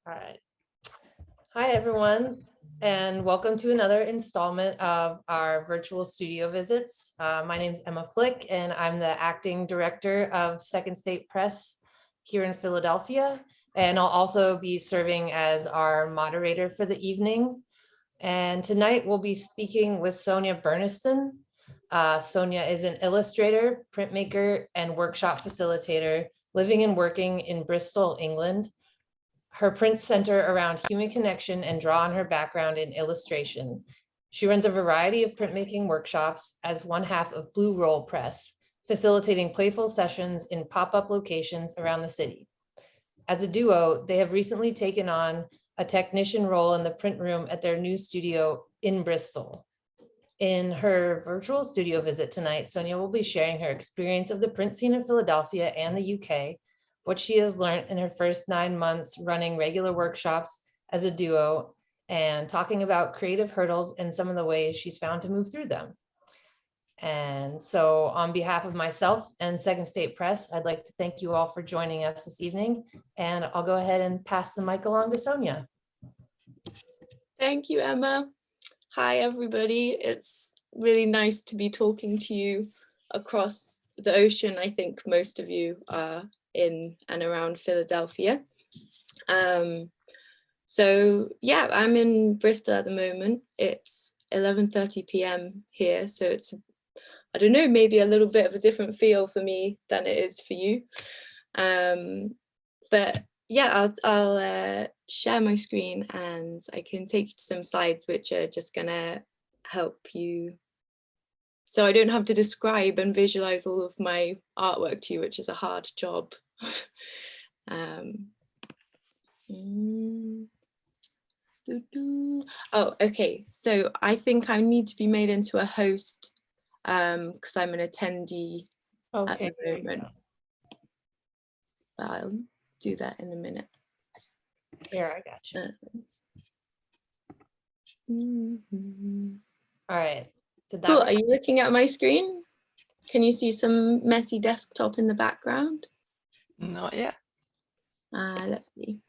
All right. Hi, everyone, and welcome to another installment of our virtual studio visits. My name is Emma Flick, and I'm the acting director of Second State Press here in Philadelphia. And I'll also be serving as our moderator for the evening. And tonight we'll be speaking with Sonja Burniston. Sonja is an illustrator, printmaker, and workshop facilitator living and working in Bristol, England. Her prints center around human connection and draw on her background in illustration. She runs a variety of printmaking workshops as one half of Blue Roll Press, facilitating playful sessions in pop-up locations around the city. As a duo, they have recently taken on a technician role in the print room at their new studio in Bristol. In her virtual studio visit tonight, Sonja will be sharing her experience of the print scene in Philadelphia and the UK, what she has learned in her first 9 months running regular workshops as a duo, and talking about creative hurdles and some of the ways she's found to move through them. And so on behalf of myself and Second State Press, I'd like to thank you all for joining us this evening, and I'll go ahead and pass the mic along to Sonja. Thank you, Emma. Hi, everybody. It's really nice to be talking to you across the ocean. I think most of you are in and around Philadelphia. So yeah, I'm in Bristol at the moment. It's 11:30 p.m. here, so it's, I don't know, maybe a little bit of a different feel for me than it is for you. But yeah, I'll share my screen and I can take some slides which are just gonna help you, so I don't have to describe and visualize all of my artwork to you, which is a hard job. Oh, okay, so I think I need to be made into a host because I'm an attendee at the moment. I'll do that in a minute. Here, I got you. All right. Cool. Are you looking at my screen? Can you see some messy desktop in the background? Not yet. Let's see.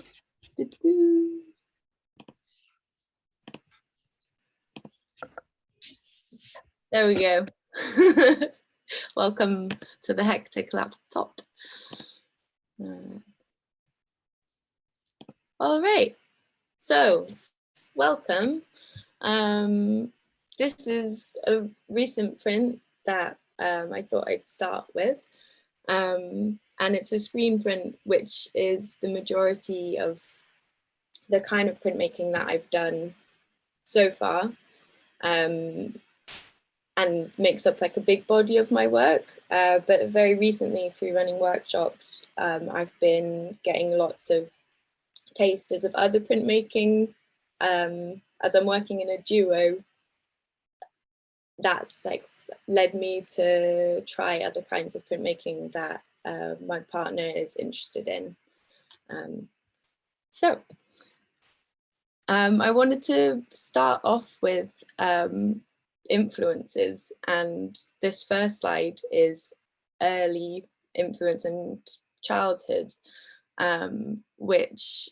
There we go. Welcome to the hectic laptop. All right, so welcome. This is a recent print that I thought I'd start with. And it's a screen print, which is the majority of the kind of printmaking that I've done so far, and makes up like a big body of my work. But very recently, through running workshops, I've been getting lots of tasters of other printmaking. As I'm working in a duo, that's like led me to try other kinds of printmaking that my partner is interested in. So I wanted to start off with influences, and this first slide is early influence and childhood, which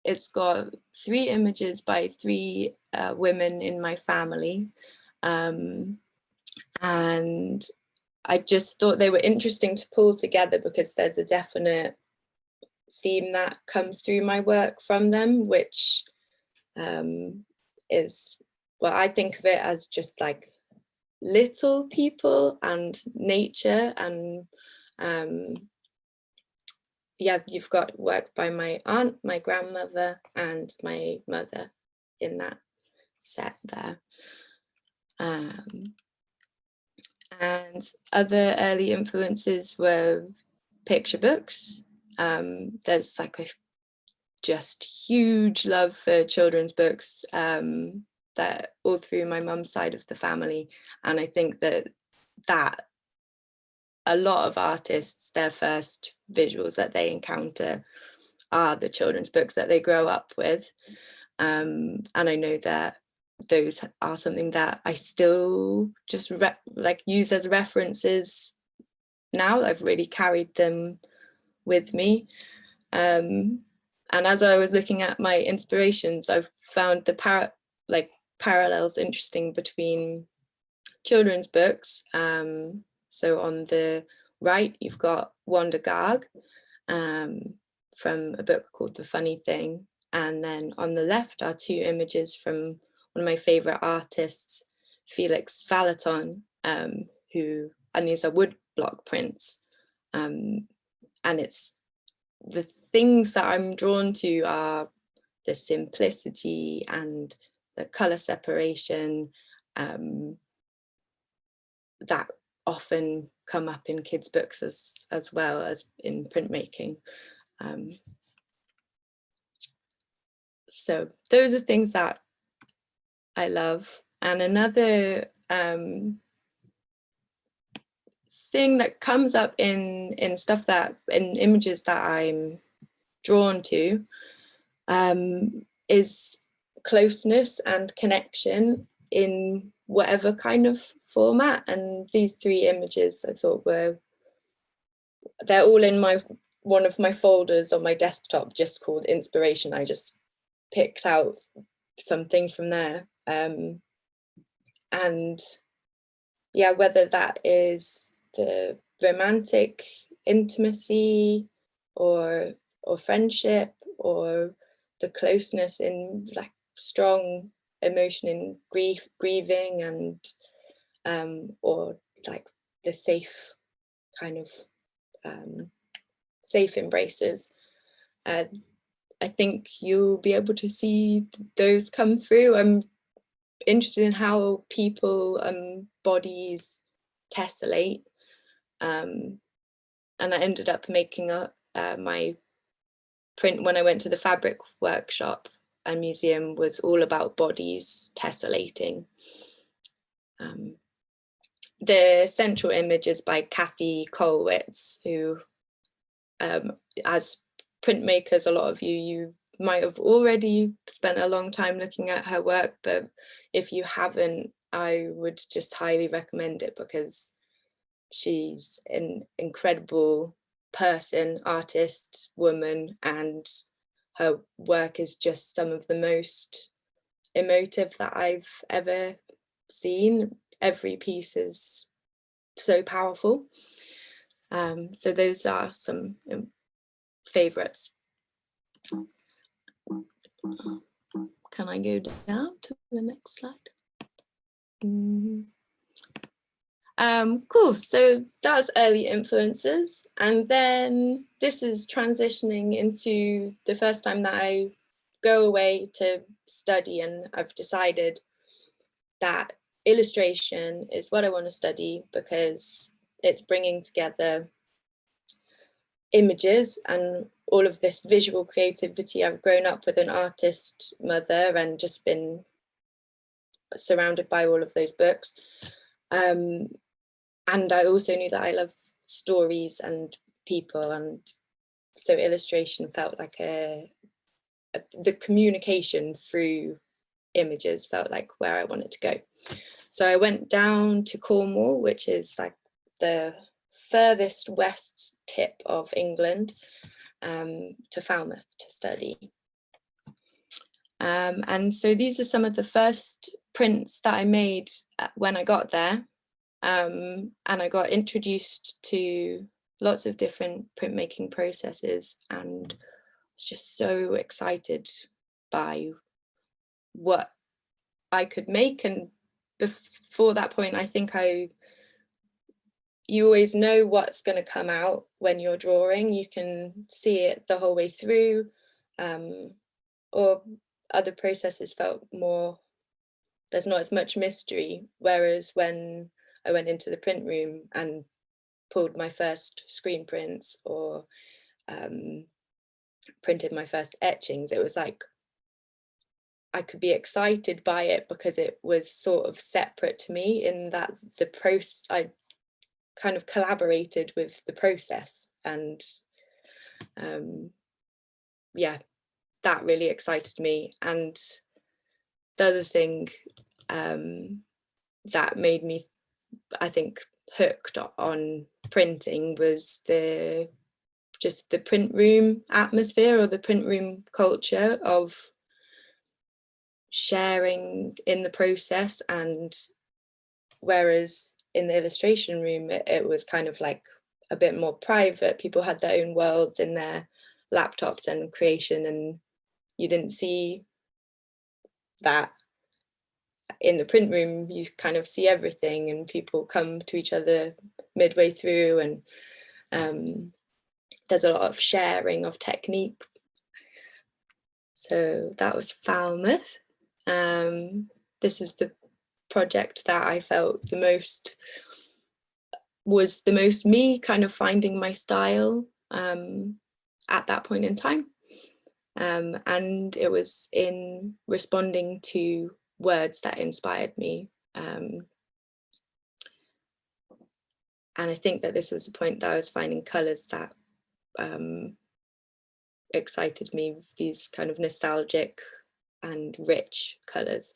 it's got 3 images by 3 women in my family. And I just thought they were interesting to pull together because there's a definite theme that comes through my work from them, which is, well, I think of it as just like little people and nature. And yeah, you've got work by my aunt, my grandmother, and my mother in that set there. And other early influences were picture books. There's like a just huge love for children's books that all through my mum's side of the family. And I think that a lot of artists, their first visuals that they encounter are the children's books that they grow up with. And I know that those are something that I still just use as references now. I've really carried them with me. And And as I was looking at my inspirations, I've found the parallels interesting between children's books. So on the right, you've got Wanda Garg from a book called The Funny Thing. And then on the left are two images from one of my favorite artists, Felix Valaton, and these are woodblock prints. And it's the things that I'm drawn to are the simplicity and the color separation that often come up in kids' books as well as in printmaking. So those are things that I love. And another thing that comes up in stuff that in images that I'm drawn to is closeness and connection in whatever kind of format. And these three images I thought they're all in one of my folders on my desktop just called inspiration. I just picked out some things from there. And yeah, whether that is the romantic intimacy or friendship, or the closeness in like strong emotion in grieving, and or like the safe kind of safe embraces. I think you'll be able to see those come through. I'm interested in how people bodies tessellate, and I ended up making my print when I went to the fabric workshop and museum was all about bodies tessellating. The central image is by Kathy Kollwitz, who as printmakers, a lot of you might have already spent a long time looking at her work, but if you haven't, I would just highly recommend it because she's an incredible person, artist, woman, and her work is just some of the most emotive that I've ever seen. Every piece is so powerful. So those are some favorites. Can I go down to the next slide? Cool, so that's early influences, and then this is transitioning into the first time that I go away to study, and I've decided that illustration is what I want to study because it's bringing together images and all of this visual creativity. I've grown up with an artist mother and just been surrounded by all of those books. And I also knew that I love stories and people, and so illustration felt like the communication through images felt like where I wanted to go. So I went down to Cornwall, which is like the furthest west tip of England, to Falmouth to study. And so these are some of the first prints that I made when I got there. And I got introduced to lots of different printmaking processes and was just so excited by what I could make. And before that point, I think you always know what's going to come out when you're drawing. You can see it the whole way through, or other processes felt more, there's not as much mystery. Whereas when I went into the print room and pulled my first screen prints or printed my first etchings, it was like I could be excited by it because it was sort of separate to me in that the process, I kind of collaborated with the process, and yeah, that really excited me. And the other thing that made me, I think, hooked on printing was just the print room atmosphere or the print room culture of sharing in the process, and whereas in the illustration room it was kind of like a bit more private. People had their own worlds in their laptops and creation, and you didn't see that. In the print room you kind of see everything, and people come to each other midway through, and there's a lot of sharing of technique. So that was Falmouth. This is the project that I felt was the most me, kind of finding my style at that point in time. And it was in responding to words that inspired me. And I think that this was the point that I was finding colours that excited me, these kind of nostalgic and rich colours.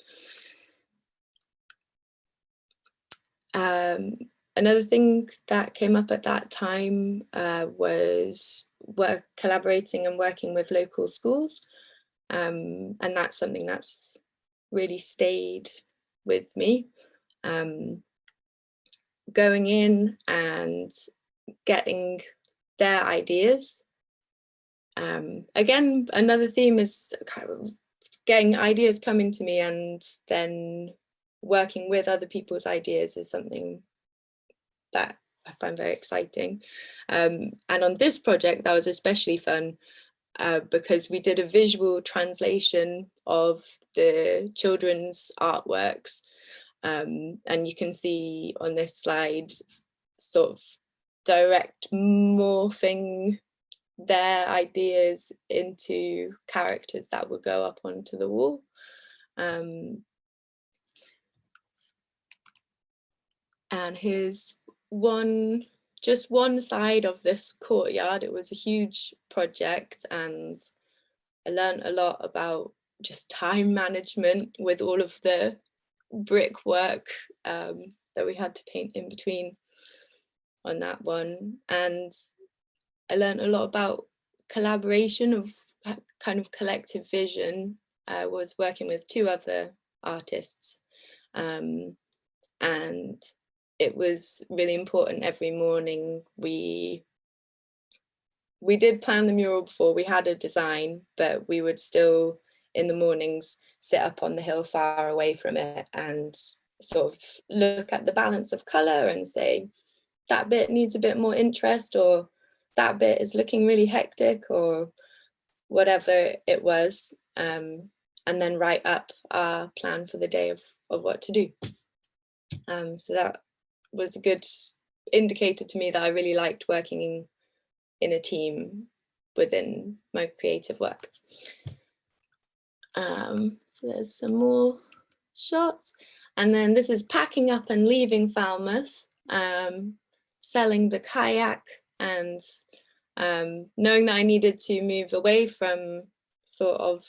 Another thing that came up at that time was collaborating and working with local schools. And that's something that's really stayed with me. Going in and getting their ideas. Again, another theme is kind of getting ideas coming to me, and then working with other people's ideas is something that I find very exciting. And on this project, that was especially fun because we did a visual translation of the children's artworks. And you can see on this slide sort of direct morphing their ideas into characters that would go up onto the wall. And here's just one side of this courtyard. It was a huge project, and I learned a lot about just time management with all of the brickwork that we had to paint in between on that one. And I learned a lot about collaboration, of kind of collective vision. I was working with two other artists, and it was really important. Every morning we did plan the mural before. We had a design, but we would still in the mornings sit up on the hill far away from it and sort of look at the balance of colour and say, that bit needs a bit more interest, or that bit is looking really hectic, or whatever it was, and then write up our plan for the day of what to do. So that was a good indicator to me that I really liked working in a team within my creative work. So there's some more shots. And then this is packing up and leaving Falmouth, selling the kayak, and knowing that I needed to move away from sort of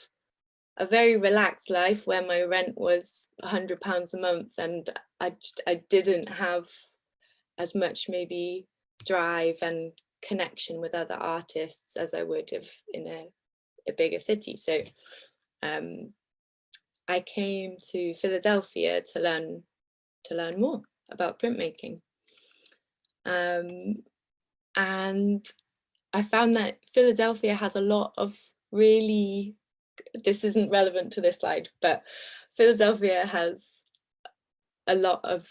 a very relaxed life where my rent was £100 a month, and I didn't have as much maybe drive and connection with other artists as I would have in a bigger city. So I came to Philadelphia to learn more about printmaking. And I found that Philadelphia has a lot of really, this isn't relevant to this slide, but Philadelphia has a lot of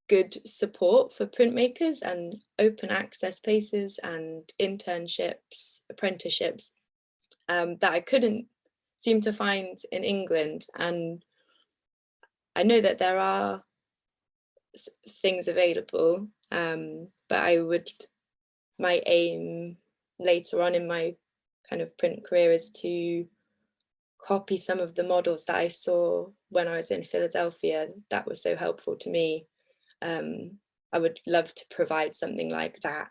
good support for printmakers and open access spaces and internships, apprenticeships that I couldn't seem to find in England. And I know that there are things available, but my aim later on in my kind of print career is to copy some of the models that I saw when I was in Philadelphia that was so helpful to me. I would love to provide something like that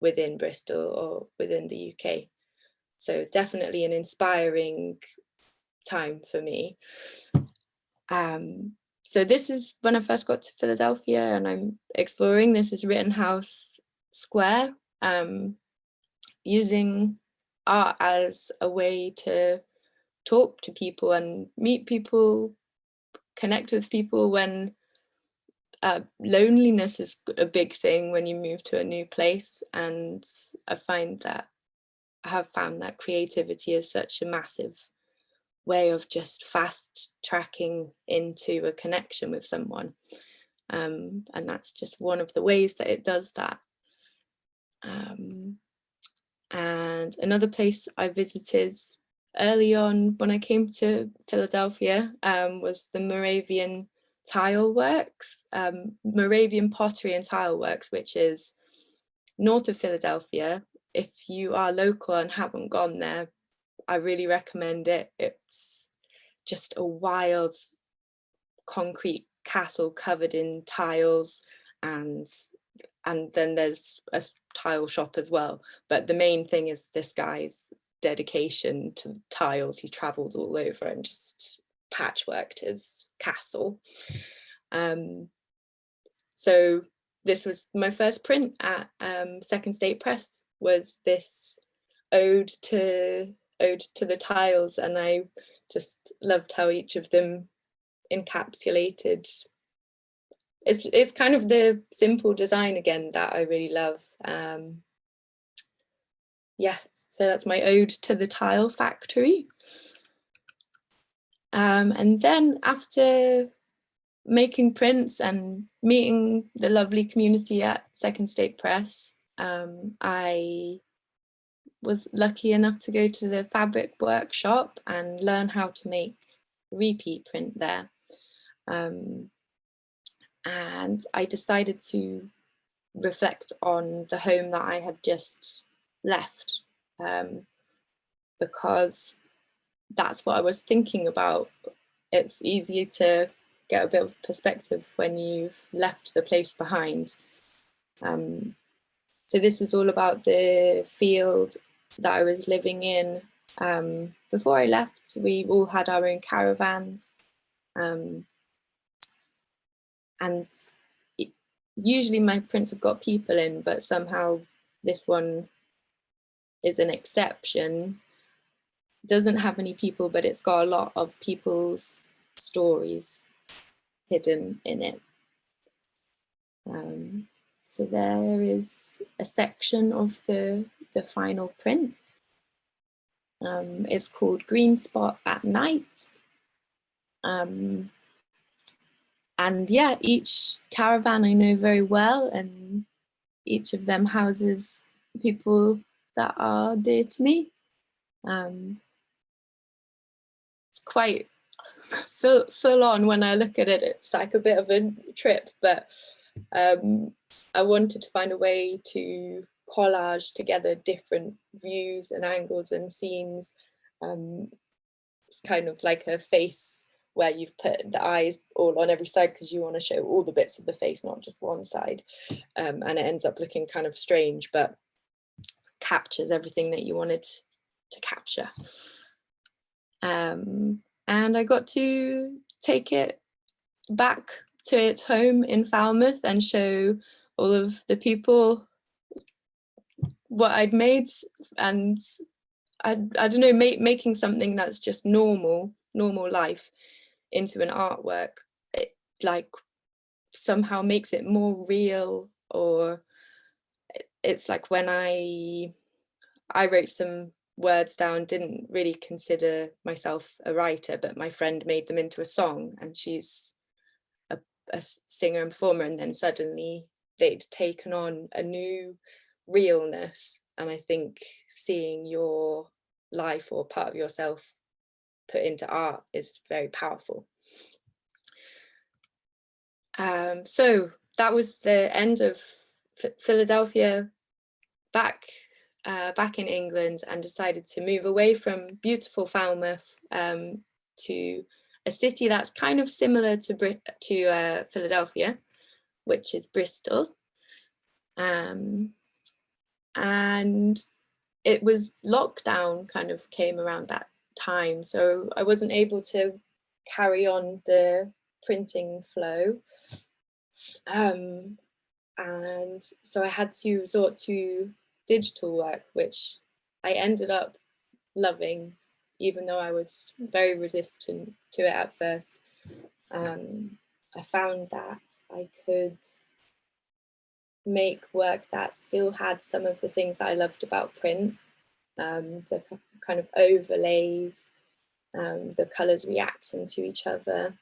within Bristol or within the UK. So definitely an inspiring time for me. So this is when I first got to Philadelphia and I'm exploring. This is Rittenhouse Square. using art as a way to talk to people and meet people, connect with people when loneliness is a big thing when you move to a new place. And I have found that creativity is such a massive way of just fast tracking into a connection with someone. And that's just one of the ways that it does that. And another place I visited early on when I came to Philadelphia was the Moravian Tile Works, Moravian Pottery and Tile Works, which is north of Philadelphia. If you are local and haven't gone there, I really recommend it. It's just a wild concrete castle covered in tiles, and then there's a tile shop as well. But the main thing is this guy's dedication to tiles. He's traveled all over and just patchworked his castle. So this was my first print at Second State Press, was this ode to the tiles, and I just loved how each of them encapsulated. It's kind of the simple design again that I really love. Yeah, so that's my ode to the tile factory. And then after making prints and meeting the lovely community at Second State Press, I was lucky enough to go to the fabric workshop and learn how to make repeat print there. And I decided to reflect on the home that I had just left, because that's what I was thinking about. It's easier to get a bit of perspective when you've left the place behind. So this is all about the field that I was living in. Before I left, we all had our own caravans. And usually my prints have got people in, but somehow this one is an exception. Doesn't have any people, but it's got a lot of people's stories hidden in it. So there is a section of the final print. It's called Green Spot at Night. And yeah, each caravan I know very well, and each of them houses people that are dear to me. It's quite full on when I look at it. It's like a bit of a trip, but I wanted to find a way to collage together different views and angles and scenes. It's kind of like a face where you've put the eyes all on every side because you want to show all the bits of the face, not just one side. And it ends up looking kind of strange, but captures everything that you wanted to capture. And I got to take it back to its home in Falmouth and show all of the people what I'd made. And I don't know, making something that's just normal life into an artwork, it like somehow makes it more real. Or it's like when I wrote some words down, didn't really consider myself a writer, but my friend made them into a song, and she's a singer and performer, and then suddenly they'd taken on a new realness. And I think seeing your life or part of yourself put into art is very powerful. So that was the end of Philadelphia, back in England, and decided to move away from beautiful Falmouth to a city that's kind of similar to Philadelphia, which is Bristol. And it was lockdown kind of came around that time, so I wasn't able to carry on the printing flow. And so I had to resort to digital work, which I ended up loving, even though I was very resistant to it at first. I found that I could make work that still had some of the things that I loved about print, the kind of overlays, the colours reacting to each other,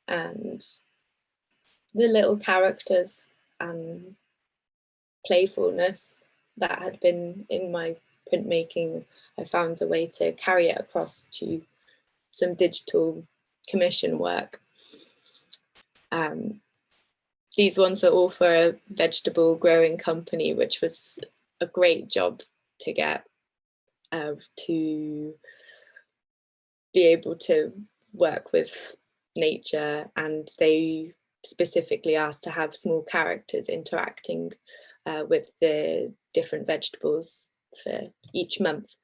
and the little characters and playfulness that had been in my printmaking. I found a way to carry it across to some digital commission work. These ones are all for a vegetable growing company, which was a great job to get, to be able to work with nature, and they specifically asked to have small characters interacting with the different vegetables for each month.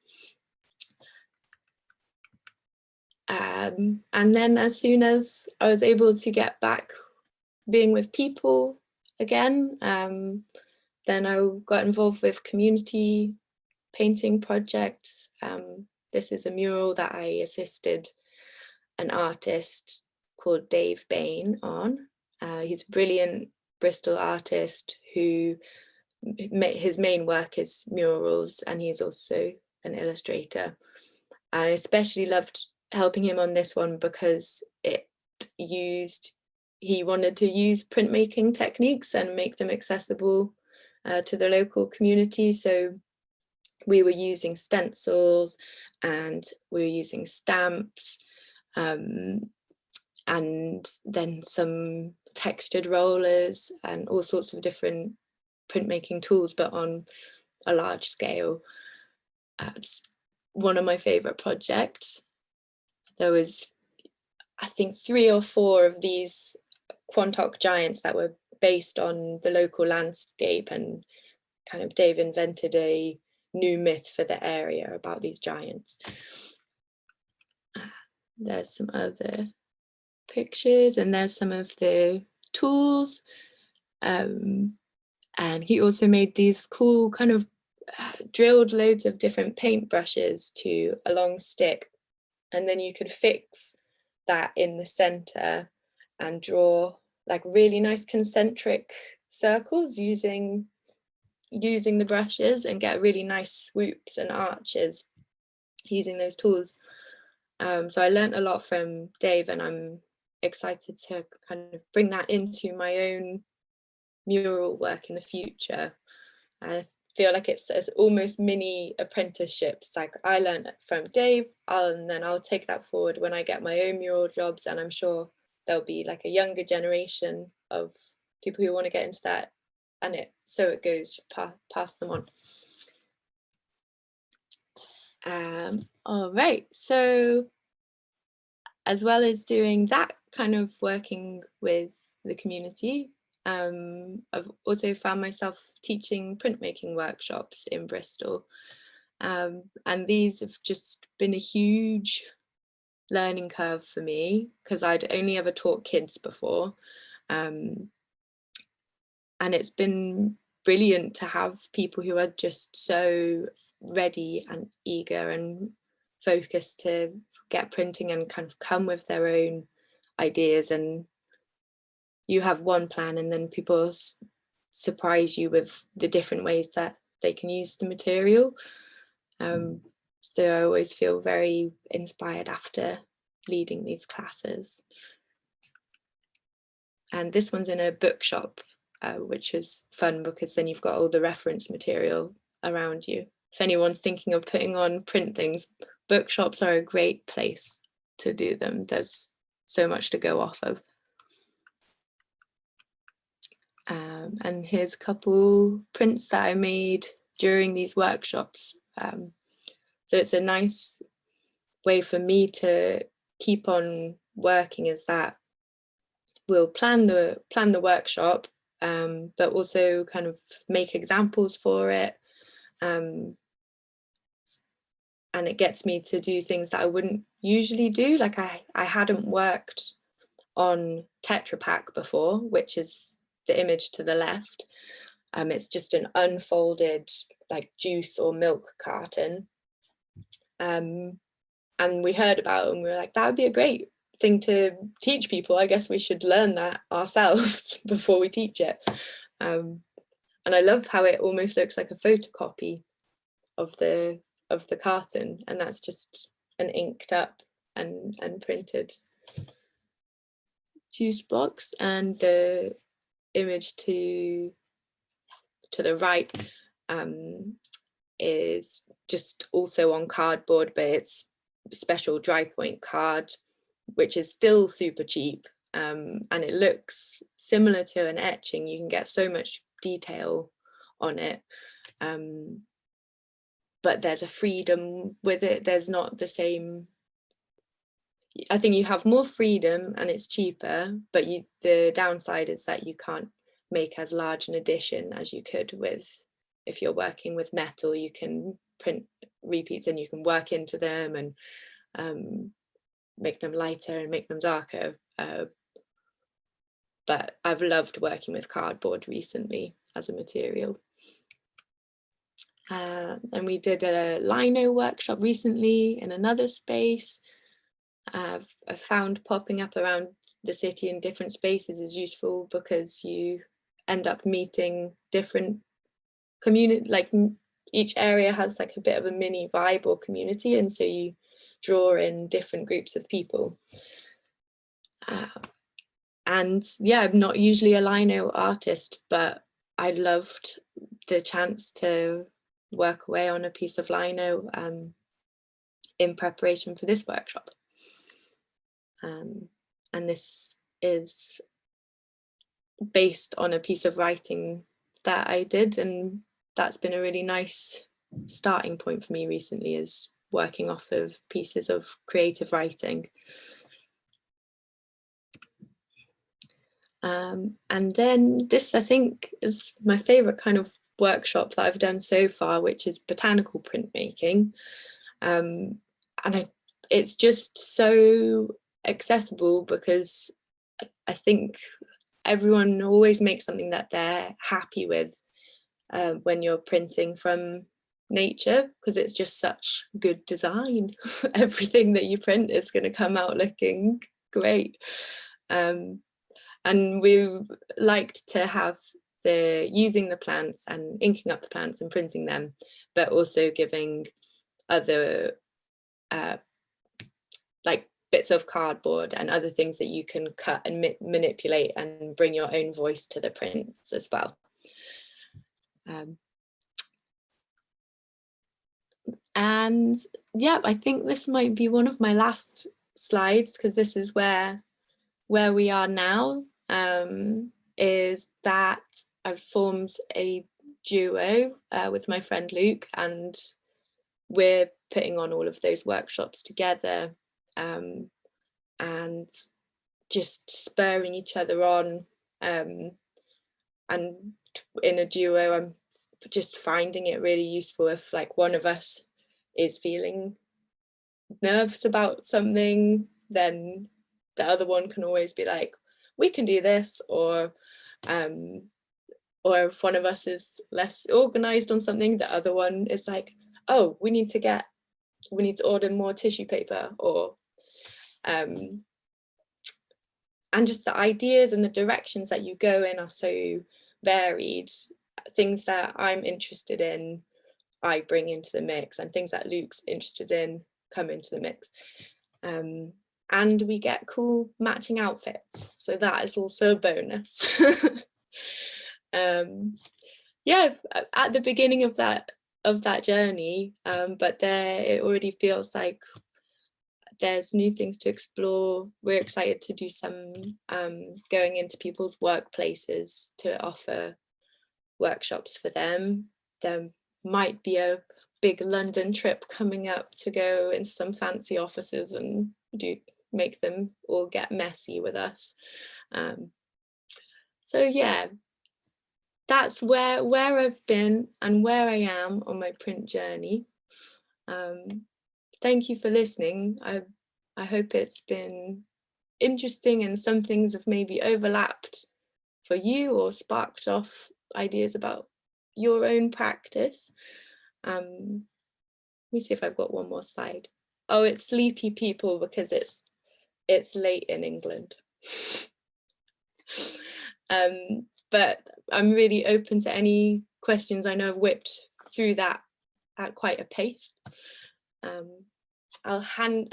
And then as soon as I was able to get back being with people again, then I got involved with community painting projects. This is a mural that I assisted an artist called Dave Bain on. He's a brilliant Bristol artist who his main work is murals, and he's also an illustrator. I especially loved helping him on this one because he wanted to use printmaking techniques and make them accessible to the local community. So we were using stencils, and we were using stamps, and then some textured rollers and all sorts of different printmaking tools, but on a large scale. It's one of my favorite projects. There was, I think, 3 or 4 of these Quantock giants that were based on the local landscape, and kind of Dave invented a new myth for the area about these giants. There's some other pictures, and there's some of the tools. And he also made these cool kind of drilled loads of different paintbrushes to a long stick, and then you could fix that in the center and draw like really nice concentric circles using the brushes, and get really nice swoops and arches using those tools. So I learned a lot from Dave, and I'm excited to kind of bring that into my own mural work in the future. I feel like it's almost mini apprenticeships. Like I learned from Dave, and then I'll take that forward when I get my own mural jobs, and I'm sure there'll be like a younger generation of people who want to get into that, and so it goes, pass them on. All right, so as well as doing that kind of working with the community, I've also found myself teaching printmaking workshops in Bristol, and these have just been a huge learning curve for me, because I'd only ever taught kids before, and it's been brilliant to have people who are just so ready and eager and focused to get printing and kind of come with their own ideas. And you have one plan, and then people surprise you with the different ways that they can use the material. So I always feel very inspired after leading these classes. And this one's in a bookshop, which is fun because then you've got all the reference material around you. If anyone's thinking of putting on print things, bookshops are a great place to do them. There's so much to go off of. And here's a couple prints that I made during these workshops. So it's a nice way for me to keep on working, is that we'll plan the workshop, but also kind of make examples for it. And it gets me to do things that I wouldn't usually do. Like I hadn't worked on Tetra Pak before, which is the image to the left. It's just an unfolded like juice or milk carton. And we heard about it and we were like, that would be a great thing to teach people. I guess we should learn that ourselves before we teach it. And I love how it almost looks like a photocopy of the carton, and that's just an inked up and printed juice box. And the image to the right is just also on cardboard, but it's special dry point card, which is still super cheap, and it looks similar to an etching. You can get so much detail on it, but there's a freedom with it. There's not the same, I think you have more freedom and it's cheaper, but the downside is that you can't make as large an addition as you could with, if you're working with metal, you can print repeats and you can work into them and make them lighter and make them darker. But I've loved working with cardboard recently as a material. And we did a lino workshop recently in another space. I've found popping up around the city in different spaces is useful because you end up meeting different community, like each area has like a bit of a mini vibe or community, and so you draw in different groups of people. And yeah, I'm not usually a lino artist, but I loved the chance to work away on a piece of lino in preparation for this workshop. And this is based on a piece of writing that I did, and that's been a really nice starting point for me recently, is working off of pieces of creative writing. And then this, I think, is my favorite kind of workshop that I've done so far, which is botanical printmaking. And it's just so accessible because I think everyone always makes something that they're happy with when you're printing from nature, because it's just such good design. Everything that you print is going to come out looking great. And we liked to have using the plants and inking up the plants and printing them, but also giving other like bits of cardboard and other things that you can cut and manipulate and bring your own voice to the prints as well. And yeah, I think this might be one of my last slides, because this is where we are now, is that I've formed a duo with my friend Luke, and we're putting on all of those workshops together, and just spurring each other on. And in a duo, I'm just finding it really useful if like one of us is feeling nervous about something, then the other one can always be like, we can do this, or if one of us is less organized on something, the other one is like, oh, we need to order more tissue paper, or and just the ideas and the directions that you go in are so varied. Things that I'm interested in, I bring into the mix, and things that Luke's interested in come into the mix. And we get cool matching outfits, so that is also a bonus. Yeah, at the beginning of that journey, but it already feels like there's new things to explore. We're excited to do some going into people's workplaces to offer workshops for them. There might be a big London trip coming up to go into some fancy offices and make them all get messy with us. So yeah, that's where I've been and where I am on my print journey. Thank you for listening. I hope it's been interesting, and some things have maybe overlapped for you or sparked off ideas about your own practice. Let me see if I've got one more slide. Oh, it's sleepy people because it's late in England. But I'm really open to any questions. I know I've whipped through that at quite a pace. I'll hand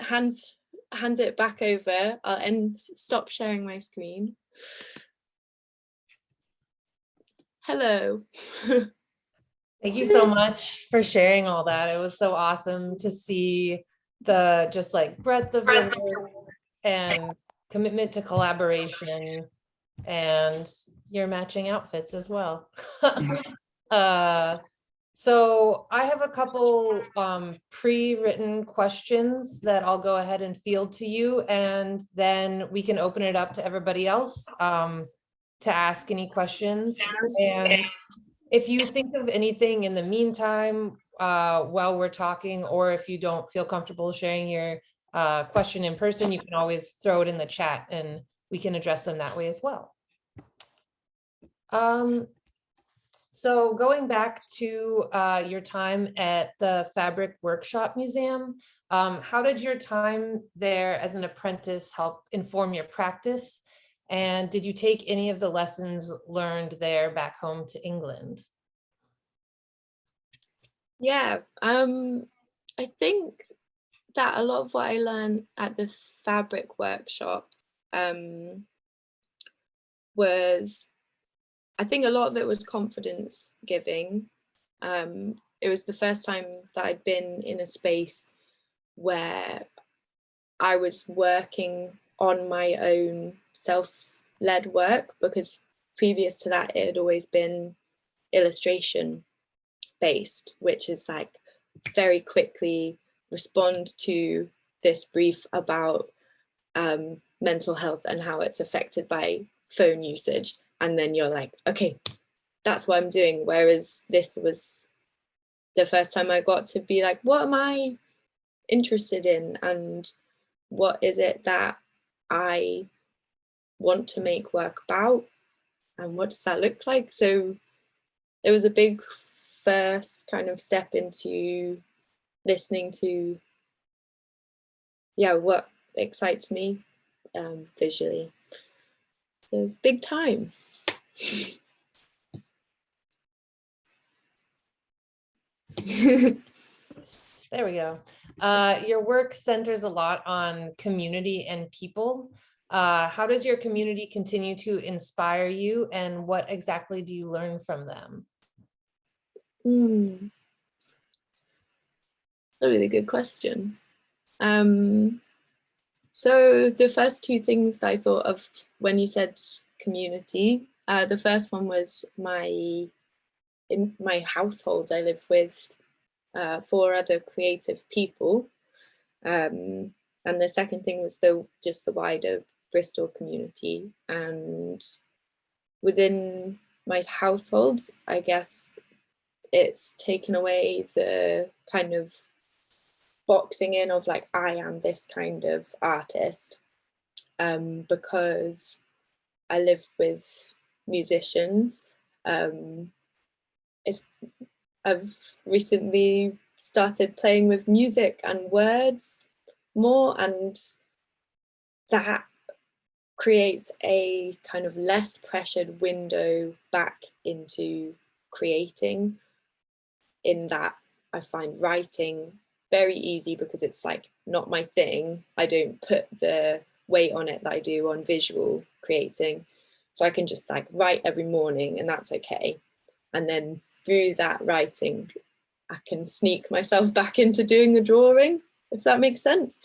it back over. I'll stop sharing my screen. Hello. Thank you so much for sharing all that. It was so awesome to see the just like breadth of your work and commitment to collaboration and your matching outfits as well. So I have a couple pre-written questions that I'll go ahead and field to you, and then we can open it up to everybody else to ask any questions. And if you think of anything in the meantime while we're talking, or if you don't feel comfortable sharing your question in person, you can always throw it in the chat and we can address them that way as well. So going back to your time at the Fabric Workshop Museum, how did your time there as an apprentice help inform your practice? And did you take any of the lessons learned there back home to England? Yeah, I think that a lot of what I learned at the Fabric Workshop was, I think a lot of it was confidence giving. It was the first time that I'd been in a space where I was working on my own self-led work, because previous to that it had always been illustration based, which is like very quickly respond to this brief about mental health and how it's affected by phone usage, and then you're like, okay, that's what I'm doing. Whereas this was the first time I got to be like, what am I interested in, and what is it that I want to make work about, and what does that look like? So it was a big first kind of step into listening to, yeah, what excites me visually. So it's big time. There we go. Your work centers a lot on community and people. How does your community continue to inspire you, and what exactly do you learn from them? A really good question. So the first two things that I thought of when you said community, the first one was in my household. I live with 4 other creative people. And the second thing was just the wider Bristol community. And within my household, I guess it's taken away the kind of boxing in of like, I am this kind of artist, because I live with musicians. I've recently started playing with music and words more, and that creates a kind of less pressured window back into creating, in that I find writing very easy because it's like not my thing. I don't put the weight on it that I do on visual creating. So I can just like write every morning and that's okay. And then through that writing, I can sneak myself back into doing a drawing, if that makes sense.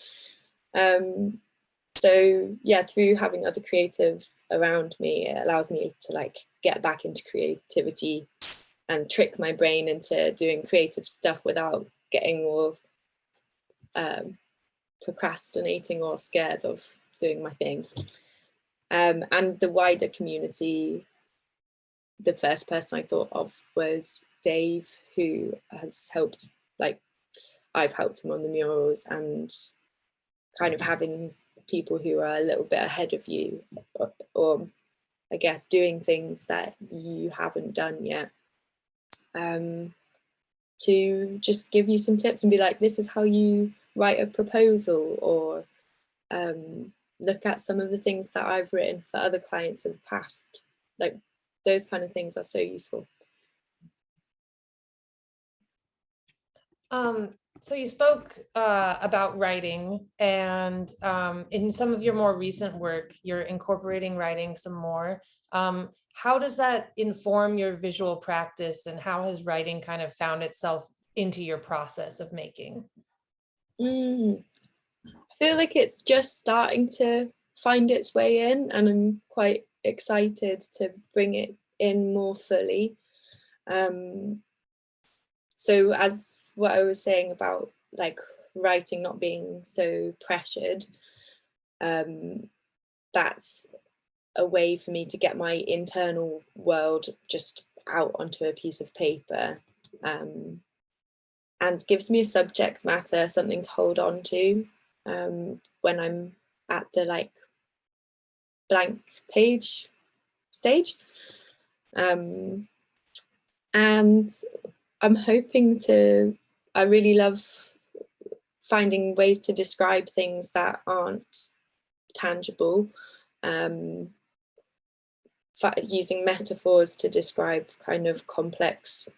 So yeah, through having other creatives around me, it allows me to like get back into creativity and trick my brain into doing creative stuff without getting all procrastinating or scared of doing my things. And the wider community, the first person I thought of was Dave, who has helped, like I've helped him on the murals, and kind of having people who are a little bit ahead of you, or I guess doing things that you haven't done yet, to just give you some tips and be like, this is how you write a proposal, or look at some of the things that I've written for other clients in the past. Like those kind of things are so useful. So you spoke about writing, and in some of your more recent work, you're incorporating writing some more. How does that inform your visual practice, and how has writing kind of found itself into your process of making? I feel like it's just starting to find its way in, and I'm quite excited to bring it in more fully. So as what I was saying about like writing not being so pressured, that's a way for me to get my internal world just out onto a piece of paper, and gives me a subject matter, something to hold on to when I'm at the like blank page stage. And I'm hoping to, I really love finding ways to describe things that aren't tangible, using metaphors to describe kind of complex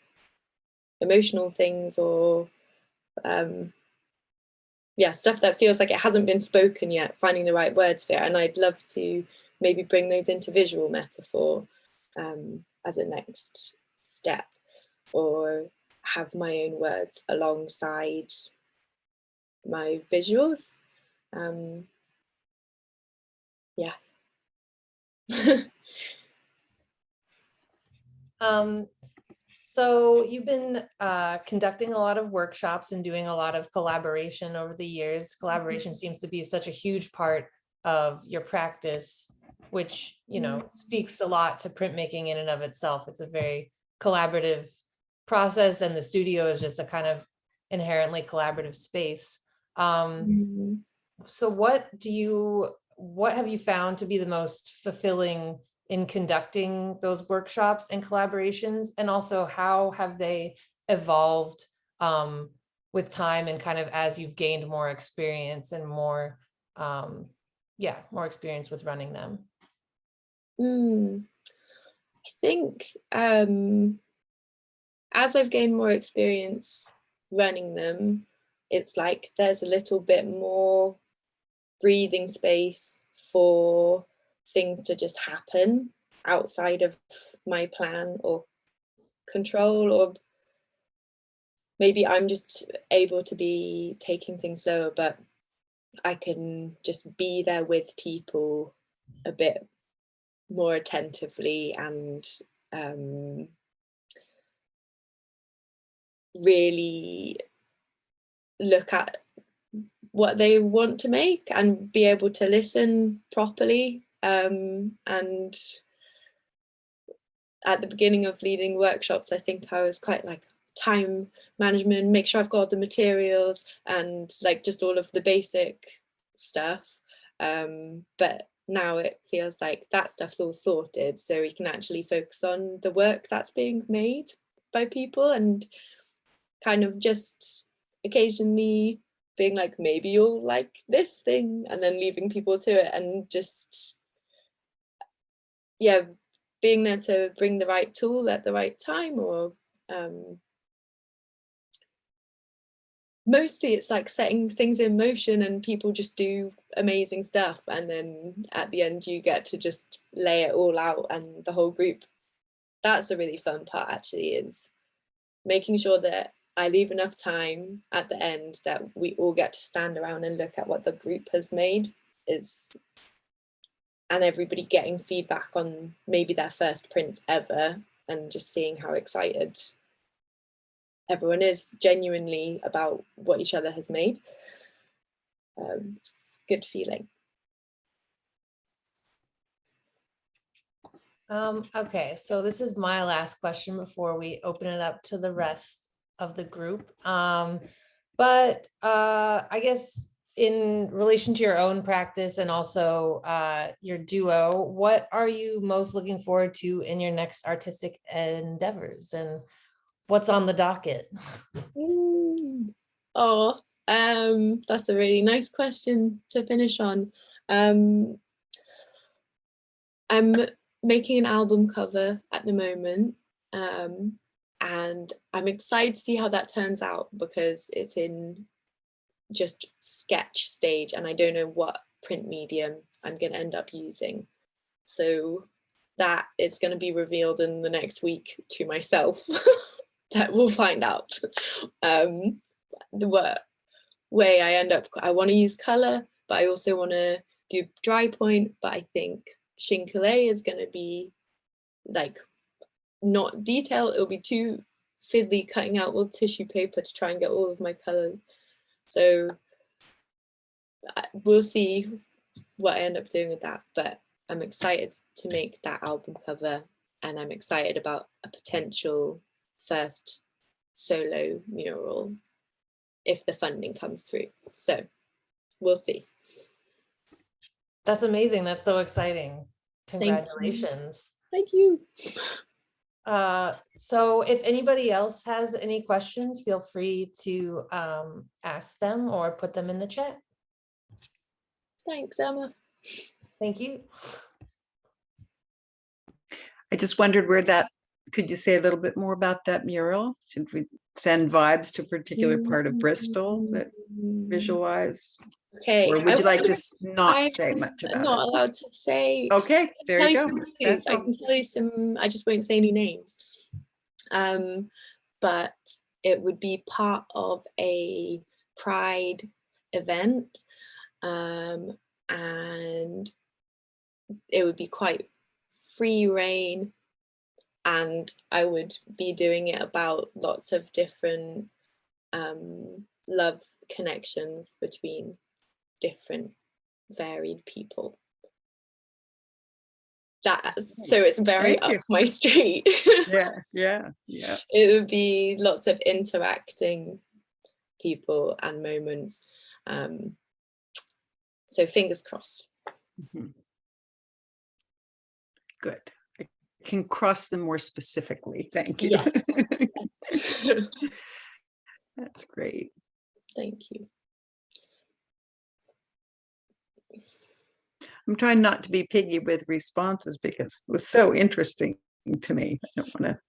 emotional things, or stuff that feels like it hasn't been spoken yet, finding the right words for it. And I'd love to maybe bring those into visual metaphor as a next step, or have my own words alongside my visuals. Yeah. So you've been conducting a lot of workshops and doing a lot of collaboration over the years. Collaboration seems to be such a huge part of your practice, which, you know, speaks a lot to printmaking in and of itself. It's a very collaborative process, and the studio is just a kind of inherently collaborative space. So what have you found to be the most fulfilling in conducting those workshops and collaborations, and also how have they evolved with time, and kind of as you've gained more experience and more more experience with running them? I think as I've gained more experience running them, it's like there's a little bit more breathing space for things to just happen outside of my plan or control, or maybe I'm just able to be taking things slower, but I can just be there with people a bit more attentively, and really look at what they want to make and be able to listen properly. And at the beginning of leading workshops, I think I was quite like time management, make sure I've got all the materials and like just all of the basic stuff. But now it feels like that stuff's all sorted, so we can actually focus on the work that's being made by people, and kind of just occasionally being like, maybe you'll like this thing, and then leaving people to it, and just being there to bring the right tool at the right time. Or mostly it's like setting things in motion and people just do amazing stuff, and then at the end you get to just lay it all out, and the whole group, that's a really fun part actually, is making sure that I leave enough time at the end that we all get to stand around and look at what the group has made, and everybody getting feedback on maybe their first print ever, and just seeing how excited everyone is genuinely about what each other has made. It's a good feeling. Okay, so this is my last question before we open it up to the rest of the group. But I guess in relation to your own practice and also your duo, what are you most looking forward to in your next artistic endeavors? And what's on the docket? Oh, that's a really nice question to finish on. I'm making an album cover at the moment, and I'm excited to see how that turns out because it's in just sketch stage and I don't know what print medium I'm going to end up using. So that is going to be revealed in the next week to myself. That we'll find out. The way I end up, I want to use color, but I also want to do dry point, but I think Shinkalei is going to be like not detailed. It'll be too fiddly cutting out all tissue paper to try and get all of my colors. So we'll see what I end up doing with that, but I'm excited to make that album cover, and I'm excited about a potential first solo mural if the funding comes through. So we'll see. That's amazing. That's so exciting. Congratulations. Thank you. So if anybody else has any questions, feel free to ask them or put them in the chat. Thanks, Emma. Thank you. I just wondered where that, could you say a little bit more about that mural? Should we send vibes to a particular part of Bristol that visualize? Okay. Or would you like to not say much about it? I'm not allowed to say. Okay, there you go. That's I can tell you some, I just won't say any names. But it would be part of a Pride event. And it would be quite free reign, and I would be doing it about lots of different love connections between different varied people. So it's very up my street. Yeah. It would be lots of interacting people and moments. So fingers crossed. Mm-hmm. Good. I can cross them more specifically. Thank you. Yeah. That's great. Thank you. I'm trying not to be piggy with responses because it was so interesting to me. I don't want to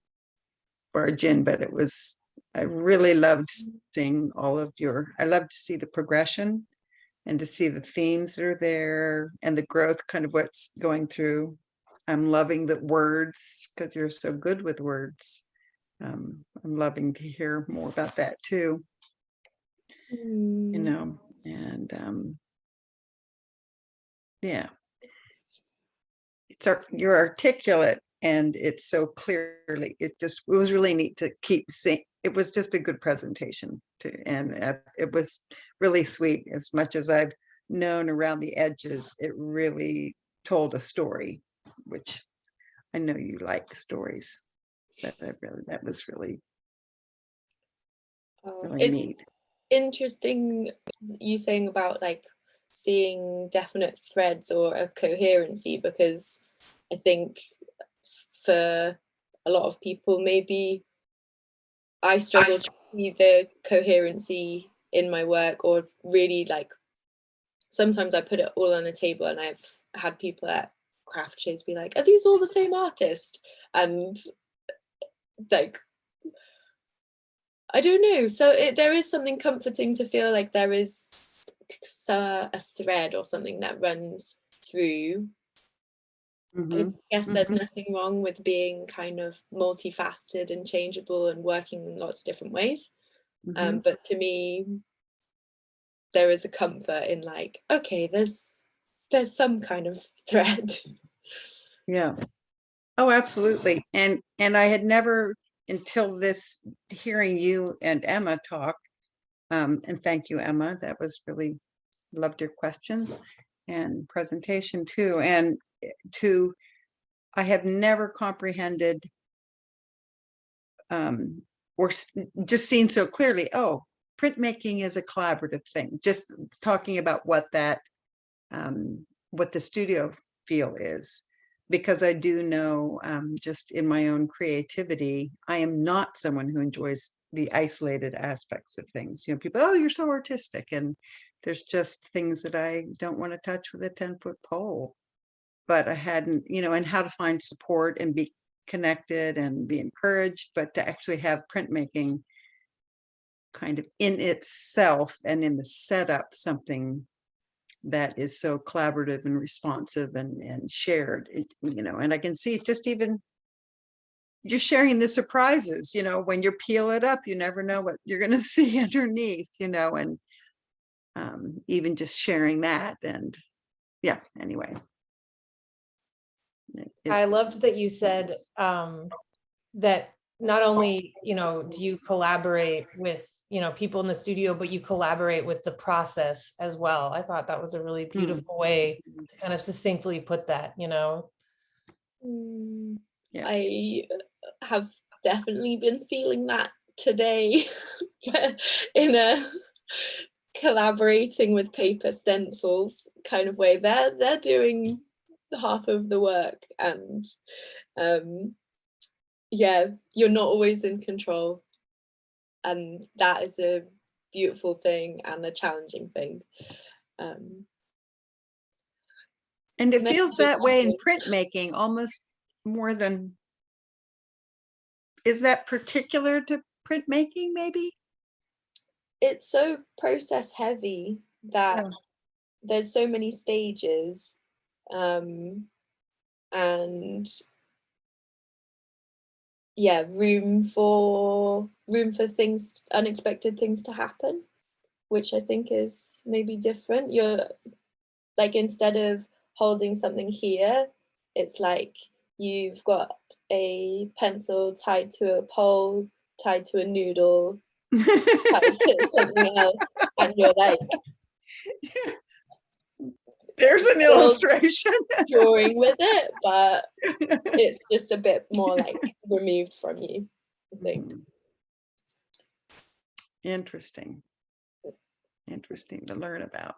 barge in, but I really loved seeing all of I love to see the progression and to see the themes that are there and the growth, kind of what's going through. I'm loving the words because you're so good with words. I'm loving to hear more about that too. You know, and yeah, you're articulate and it's so clearly, it was really neat to keep seeing. It was just a good presentation too, and it was really sweet. As much as I've known around the edges, it really told a story, which I know you like stories. That was really neat. Interesting you saying about like seeing definite threads or a coherency, because I think for a lot of people, maybe I struggle to see the coherency in my work, or really like sometimes I put it all on a table and I've had people at craft shows be like, are these all the same artist? And like, I don't know. So there is something comforting to feel like there is a thread or something that runs through. I guess there's nothing wrong with being kind of multifaceted and changeable and working in lots of different ways. But to me, there is a comfort in like, okay, there's some kind of thread. Yeah. Oh, absolutely. And I had never, until this, hearing you and Emma talk, and thank you, Emma. That was really, loved your questions and presentation too. And I have never comprehended or just seen so clearly, oh, printmaking is a collaborative thing. Just talking about what that, what the studio feel is. because I do know, just in my own creativity, I am not someone who enjoys the isolated aspects of things. You know, people, oh, you're so artistic. And there's just things that I don't want to touch with a 10-foot pole. But I hadn't, you know, and how to find support and be connected and be encouraged, but to actually have printmaking kind of in itself and in the setup something that is so collaborative and responsive and shared, you know, and I can see just even you're sharing the surprises, you know, when you peel it up, you never know what you're going to see underneath, you know, and even just sharing that. And yeah, anyway. I loved that you said that not only, you know, do you collaborate with, you know, people in the studio, but you collaborate with the process as well. I thought that was a really beautiful way to kind of succinctly put that, you know. Yeah. I have definitely been feeling that today in a collaborating with paper stencils kind of way. They're doing half of the work, and yeah, you're not always in control, and that is a beautiful thing and a challenging thing. And it feels that way in printmaking almost more than, is that particular to printmaking maybe? It's so process heavy that there's so many stages, and yeah, room for things, unexpected things to happen, which I think is maybe different. You're like, instead of holding something here, it's like you've got a pencil tied to a pole, tied to a noodle, tied to something else, and you're like, there's an illustration. drawing with it, but it's just a bit more like removed from you, I think. Interesting to learn about.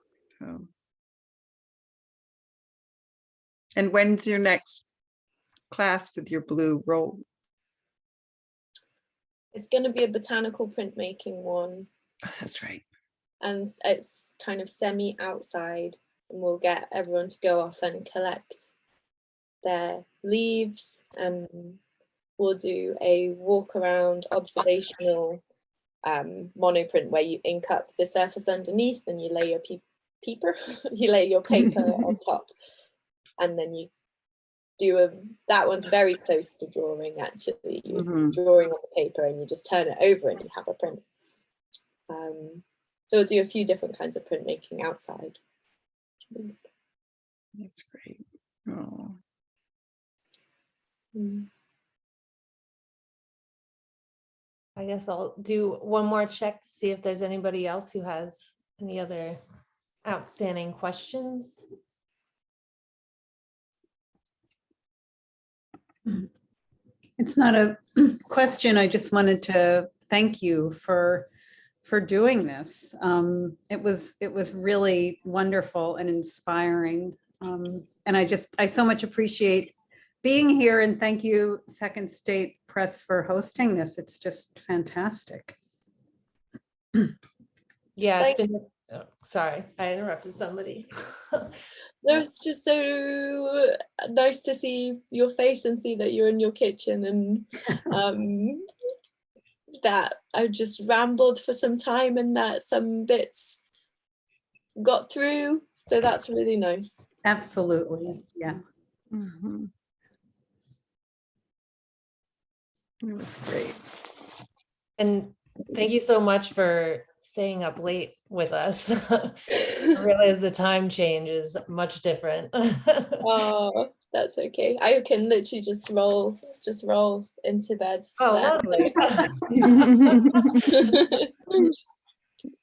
And when's your next class with your blue roll? It's going to be a botanical printmaking one. Oh, that's right. And it's kind of semi outside, and we'll get everyone to go off and collect their leaves, and we'll do a walk around observational monoprint where you ink up the surface underneath, and you lay your paper you lay your paper on top, and then you do that one's very close to drawing, actually. You're drawing on the paper and you just turn it over and you have a print. So we'll do a few different kinds of printmaking outside. That's great. Oh. I guess I'll do one more check to see if there's anybody else who has any other outstanding questions. It's not a question. I just wanted to thank you for doing this. It was really wonderful and inspiring. And I so much appreciate being here, and thank you, Second State Press, for hosting this. It's just fantastic. Yeah, it's been, oh, sorry, I interrupted somebody. No, it's just so nice to see your face and see that you're in your kitchen, and that I just rambled for some time and that some bits got through. So that's really nice. Absolutely. Yeah. It was great. And thank you so much for staying up late with us. I realize the time change is much different. Oh, that's okay. I can literally just roll into bed. Oh, lovely.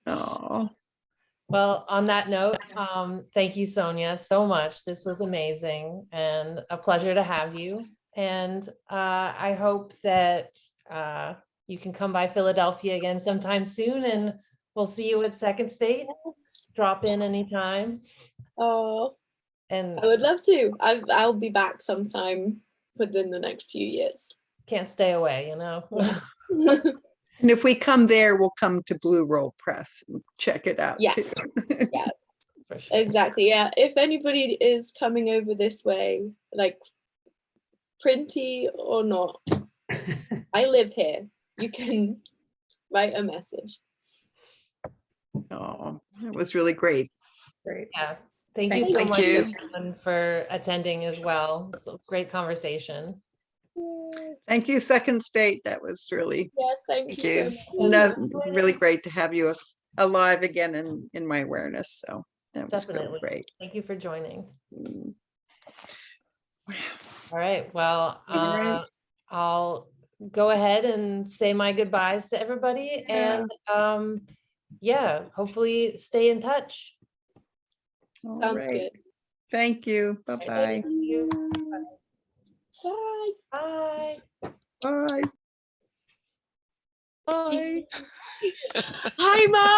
Oh. Well, on that note, thank you, Sonja, so much. This was amazing and a pleasure to have you. And I hope that you can come by Philadelphia again sometime soon, and we'll see you at Second State. Drop in anytime. Oh, And I would love to. I'll be back sometime within the next few years. can't stay away, you know? And if we come there, we'll come to Blue Roll Press and check it out Yes. too. Yes, For sure. exactly. Yeah. If anybody is coming over this way, like printy or not, I live here. You can write a message. Oh, it was really great. Great. Yeah. Thank you so Thank much you. everyone for attending as well. It's a great conversation. Thank you, Second State. That was really, Yeah, thank Thank you you. so much. really great to have you alive again in my awareness. So that was really Definitely. great. Thank you for joining. Mm. All right. Well, All right. I'll go ahead and say my goodbyes to everybody. Yeah. And yeah, hopefully stay in touch. All Sounds right. good. Thank you. Bye-bye. Thank you. Bye. Bye. Bye. Bye. Hi, Mom.